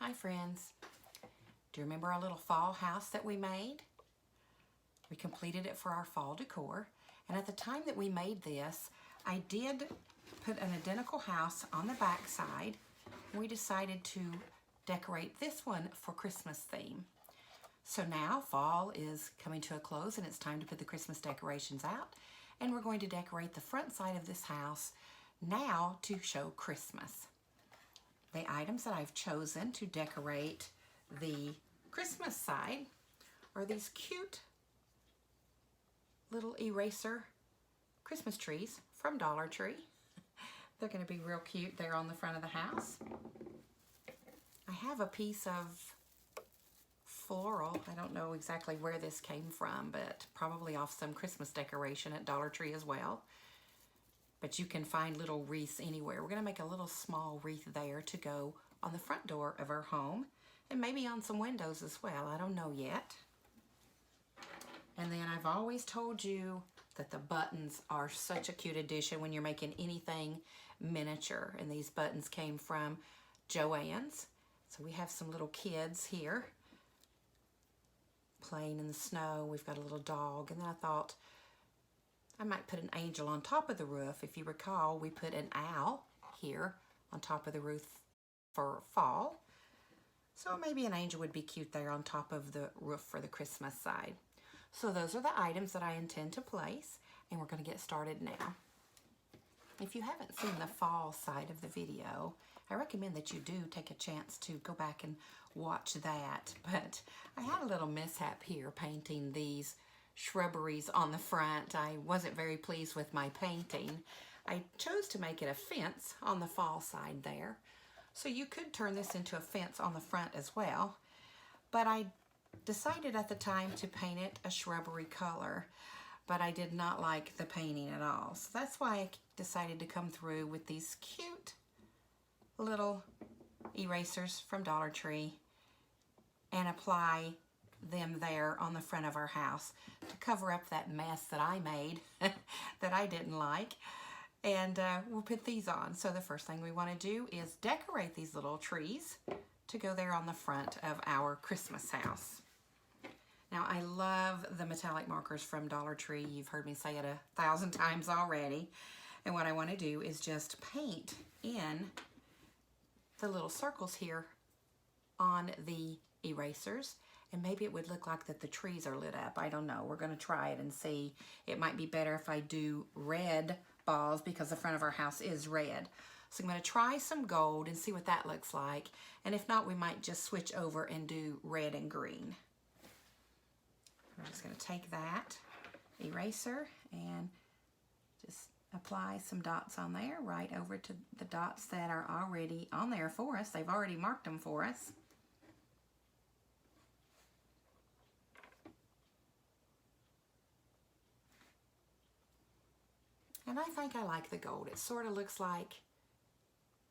Hi friends. Do you remember our little fall house that we made? We completed it for our fall decor, and at the time that we made this, I did put an identical house on the back side. We decided to decorate this one for Christmas theme. So now fall is coming to a close and it's time to put the Christmas decorations out, and we're going to decorate the front side of this house now to show Christmas. The items that I've chosen to decorate the Christmas side are these cute little eraser Christmas trees from Dollar Tree. They're going to be real cute there on the front of the house. I have a piece of floral. I don't know exactly where this came from, but probably off some Christmas decoration at Dollar Tree as well. But you can find little wreaths anywhere. We're going to make a little small wreath there to go on the front door of our home and maybe on some windows as well. I don't know yet. And then I've always told you that the buttons are such a cute addition when you're making anything miniature. And these buttons came from Joann's. So we have some little kids here playing in the snow. We've got a little dog. And then I thought I might put an angel on top of the roof. If you recall, we put an owl here on top of the roof for fall. So maybe an angel would be cute there on top of the roof for the Christmas side. So those are the items that I intend to place, and we're going to get started now. If you haven't seen the fall side of the video, I recommend that you do take a chance to go back and watch that. But I had a little mishap here painting these shrubberies on the front. I wasn't very pleased with my painting. I chose to make it a fence on the fall side there. So you could turn this into a fence on the front as well. But I decided at the time to paint it a shrubbery color, but I did not like the painting at all. So that's why I decided to come through with these cute little erasers from Dollar Tree and apply them there on the front of our house to cover up that mess that I made that I didn't like. And we'll put these on. So the first thing we want to do is decorate these little trees to go there on the front of our Christmas house. Now I love the metallic markers from Dollar Tree. You've heard me say it 1,000 times already. And what I want to do is just paint in the little circles here on the erasers. And maybe it would look like that the trees are lit up. I don't know. We're going to try it and see. It might be better if I do red balls because the front of our house is red. So I'm going to try some gold and see what that looks like. And if not, we might just switch over and do red and green. We're just going to take that eraser and just apply some dots on there, right over to the dots that are already on there for us. They've already marked them for us. And I think I like the gold. It sort of looks like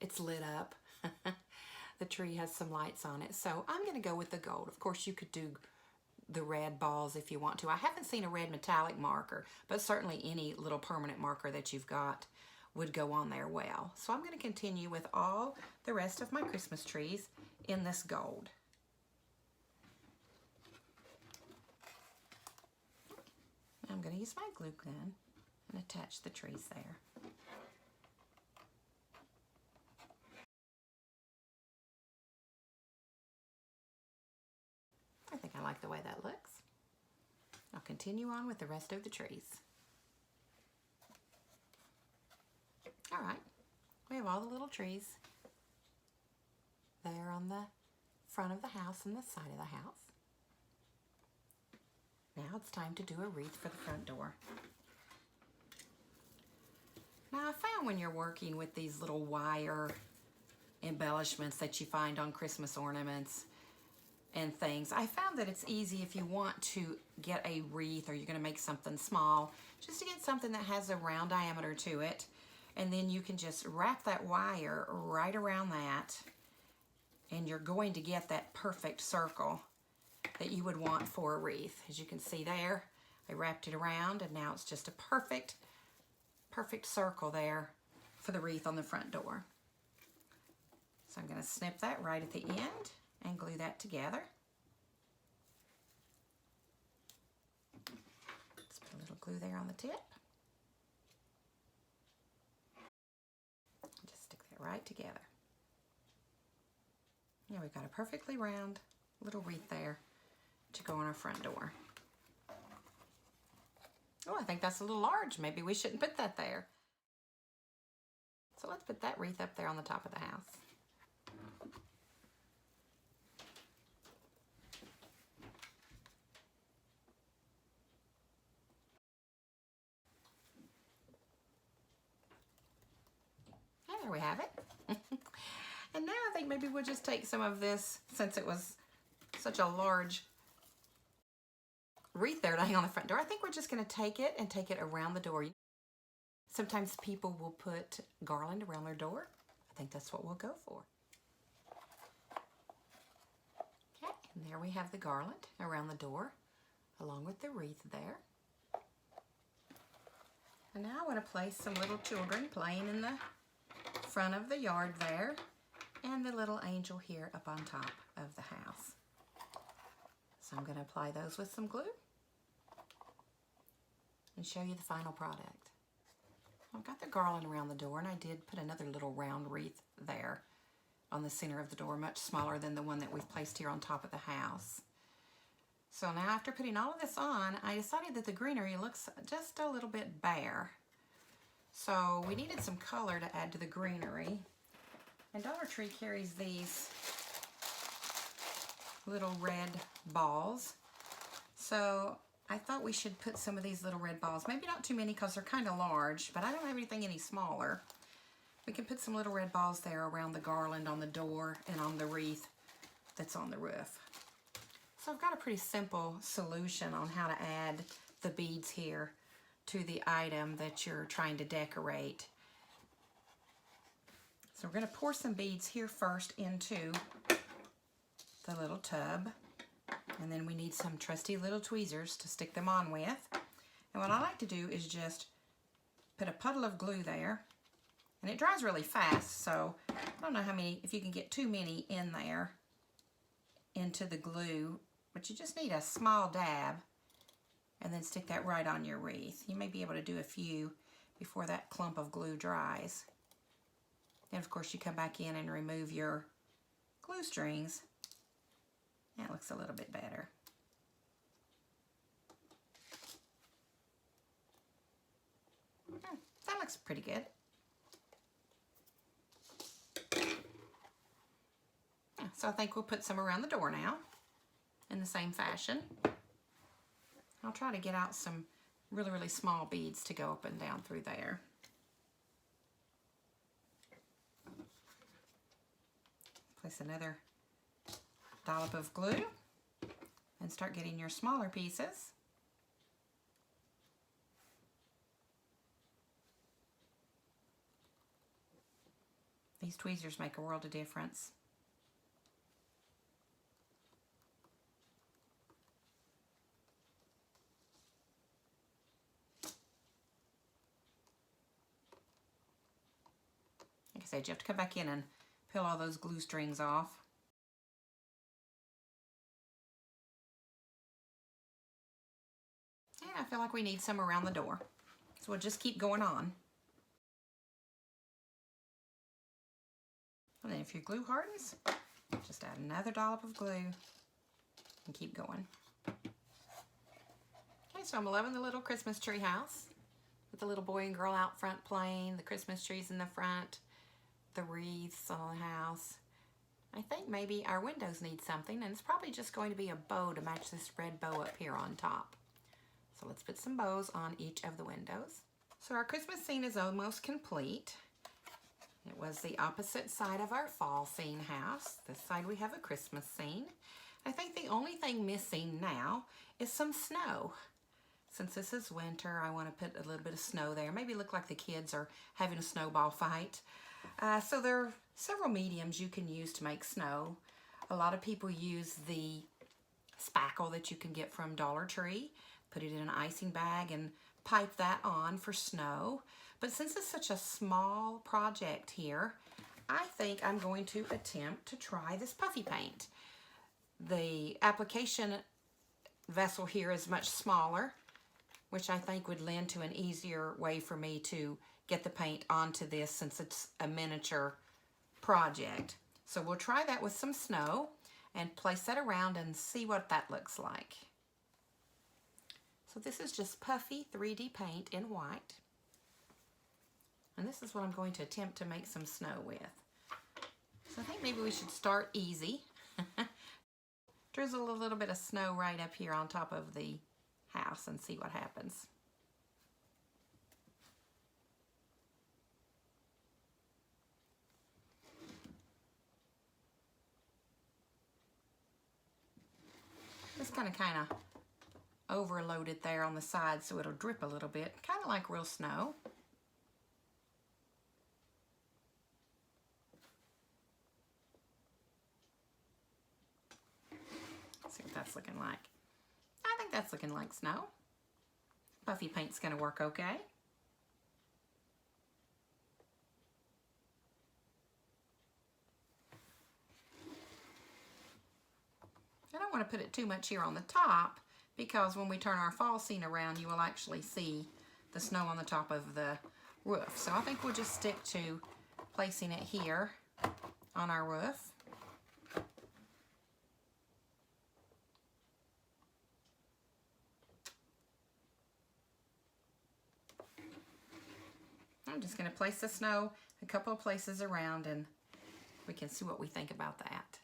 it's lit up. The tree has some lights on it. So I'm going to go with the gold. Of course, you could do the red balls if you want to. I haven't seen a red metallic marker, but certainly any little permanent marker that you've got would go on there well. So I'm going to continue with all the rest of my Christmas trees in this gold. I'm going to use my glue gun and attach the trees there. I think I like the way that looks. I'll continue on with the rest of the trees. All right, we have all the little trees there on the front of the house and the side of the house. Now it's time to do a wreath for the front door. Now I found when you're working with these little wire embellishments that you find on Christmas ornaments and things, I found that it's easy if you want to get a wreath or you're going to make something small, just to get something that has a round diameter to it, and then you can just wrap that wire right around that, and you're going to get that perfect circle that you would want for a wreath. As you can see there, I wrapped it around, and now it's just a perfect circle there for the wreath on the front door. So So I'm going to snip that right at the end and glue that together. Just put a little glue there on the tip. Just stick that right together. Now we've got a perfectly round little wreath there to go on our front door. Oh, I think that's a little large. Maybe we shouldn't put that there. So let's put that wreath up there on the top of the house. And there we have it. And now I think maybe we'll just take some of this, since it was such a large wreath there to hang on the front door. I think we're just going to take it and take it around the door. Sometimes people will put garland around their door. I think that's what we'll go for. Okay, and there we have the garland around the door, along with the wreath there. And now I want to place some little children playing in the front of the yard there, and the little angel here up on top of the house. So I'm going to apply those with some glue and show you the final product. I've got the garland around the door, and I did put another little round wreath there on the center of the door, much smaller than the one that we've placed here on top of the house. So now, after putting all of this on, I decided that the greenery looks just a little bit bare. So we needed some color to add to the greenery. And Dollar Tree carries these little red balls. So I thought we should put some of these little red balls, maybe not too many because they're kind of large, but I don't have anything any smaller. We can put some little red balls there around the garland on the door and on the wreath that's on the roof. So I've got a pretty simple solution on how to add the beads here to the item that you're trying to decorate. So we're going to pour some beads here first into the little tub. And then we need some trusty little tweezers to stick them on with. And what I like to do is just put a puddle of glue there. And it dries really fast, so I don't know how many, if you can get too many in there into the glue, but you just need a small dab and then stick that right on your wreath. You may be able to do a few before that clump of glue dries. Then of course you come back in and remove your glue strings. That looks a little bit better. That looks pretty good. So I think we'll put some around the door now in the same fashion. I'll try to get out some really, really small beads to go up and down through there. Place another dollop of glue and start getting your smaller pieces. These tweezers make a world of difference. Like I said, you have to come back in and peel all those glue strings off. And I feel like we need some around the door. So we'll just keep going on. And then if your glue hardens, just add another dollop of glue and keep going. Okay, so I'm loving the little Christmas tree house with the little boy and girl out front playing, the Christmas trees in the front, the wreaths on the house. I think maybe our windows need something, and it's probably just going to be a bow to match this red bow up here on top. So let's put some bows on each of the windows. So our Christmas scene is almost complete. It was the opposite side of our fall scene house. This side we have a Christmas scene. I think the only thing missing now is some snow. Since this is winter, I want to put a little bit of snow there. Maybe look like the kids are having a snowball fight. So there are several mediums you can use to make snow. A lot of people use the spackle that you can get from Dollar Tree. Put it in an icing bag and pipe that on for snow. But since it's such a small project here, I think I'm going to attempt to try this puffy paint. The application vessel here is much smaller, which I think would lend to an easier way for me to get the paint onto this since it's a miniature project. So we'll try that with some snow and place that around and see what that looks like. So this is just puffy 3D paint in white. And this is what I'm going to attempt to make some snow with. So I think maybe we should start easy. Drizzle a little bit of snow right up here on top of the house and see what happens. Just kind of overload it there on the side so it'll drip a little bit, kind of like real snow. See what that's looking like. I think that's looking like snow. Puffy paint's going to work okay. I don't want to put it too much here on the top because when we turn our fall scene around, you will actually see the snow on the top of the roof. So I think we'll just stick to placing it here on our roof. I'm just going to place the snow a couple of places around and we can see what we think about that.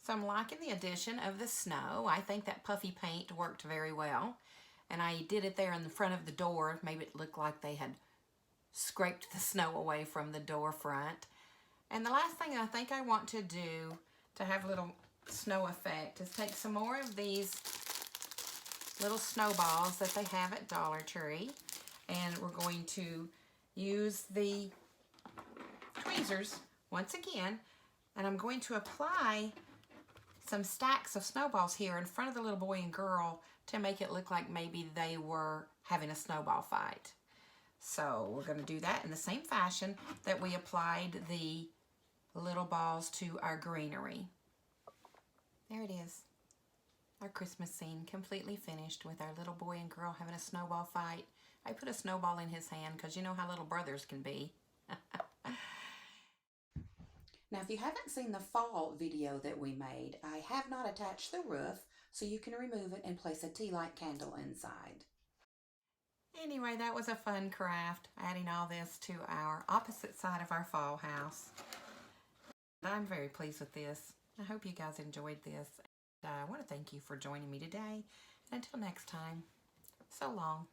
So I'm liking the addition of the snow. I think that puffy paint worked very well. And I did it there in the front of the door. Maybe it looked like they had scraped the snow away from the door front. And the last thing I think I want to do to have a little snow effect is take some more of these little snowballs that they have at Dollar Tree. And we're going to use the tweezers once again. And I'm going to apply some stacks of snowballs here in front of the little boy and girl to make it look like maybe they were having a snowball fight. So we're going to do that in the same fashion that we applied the little balls to our greenery. There it is. Our Christmas scene completely finished with our little boy and girl having a snowball fight. I put a snowball in his hand because you know how little brothers can be. Now, if you haven't seen the fall video that we made, I have not attached the roof, so you can remove it and place a tea light candle inside. Anyway, that was a fun craft, adding all this to our opposite side of our fall house. I'm very pleased with this. I hope you guys enjoyed this. I want to thank you for joining me today. And until next time, so long.